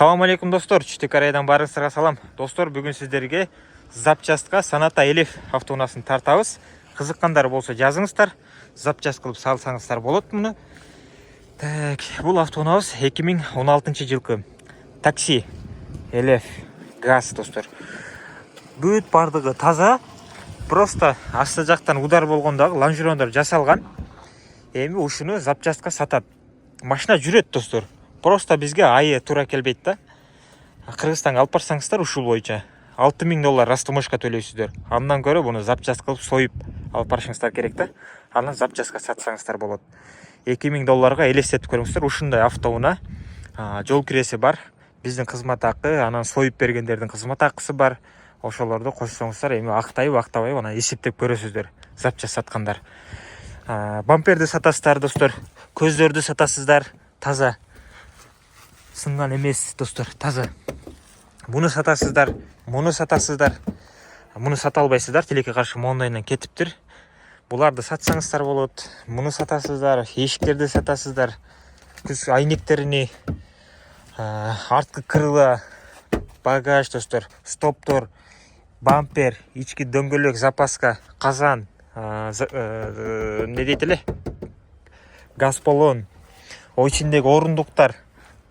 Assalamu алейкум достор, Чүтек Арайдан барыңыздарга салам. Достор, бүгүн сиздерге запчастка Саната Элеф автоунаасын тартабыз. Кызыккандар болсо жазыңыздар, запчаст кылып салсаңыздар болот муну. Так, бул автоунаабыз 2016 жылкы такси Элеф газ достор. Бүт бардыгы таза. Просто асты жактан удар болгондагы лонжерондор жасалган. Эми ушуну запчастка сатат. Машина жүрөт достор. Просто бизге айы туура келбейт да. Кыргызстанга алып барсаңыздар ушул боюнча $6000 растаможка төлөйсүздөр. Андан көрө буну запчаст кылып союп алып барышыңыздар керек да. Анан запчастка сатсаңыздар болот. $2000 элестетип көрүңүздөр. Ушундай автоунаа жол киреси бар. Биздин кызмат акы, анан союп бергендердин кызмат акысы бар. Ошолорду кошсоңуздар, эми актайбы актабайбы анан эсептеп көрөсүздөр запчаст саткандар. Бамперди сатасыздар достор, көздөрдү сатасыздар, таза. Сынган эмес достор, таза. Муну сатасыздар, муну сатасыздар. Муну сата албайсыздар, тилекке каршы мондайынан кетиптир. Буларды сатсаңыздар болот. Муну сатасыздар, эшиктерди сатасыздар. Күз айнектерини, арткы крыло, багаж достор, стоптор, бампер, ички дөңгөлөк, запаска, казан, не дейт эле? Газ баллон, ичиндеги орундуктар,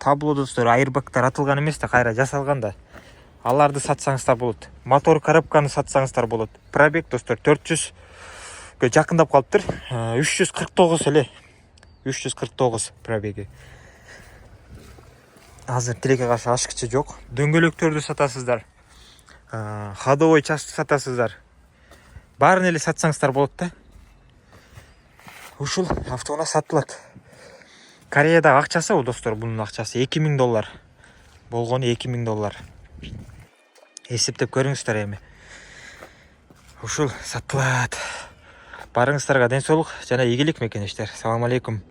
табло достор, айрбактар атылган эмес да, кайра жасалган да. Аларды сатсаңыздар болот. Мотор коробканы сатсаңыздар болот. Пробег достор 400 жакындап калыптыр. 349 эле. 349 пробеги. Азыр тилекке каршы ашкычы жок. Дөңгөлөктөрдү сатасыздар. Ходовой часть сатасыздар. Баарын эле сатсаңыздар болот да. Ушул автоунаа сатылат. Кореяда акчасы бул достор, бунун акчасы $2000. Болгону $2000. Эсептеп көрүңүздөр эми. Ушул сатылат. Барыңыздарга ден соолук жана ийгилик мекенештер. Салам алейкум.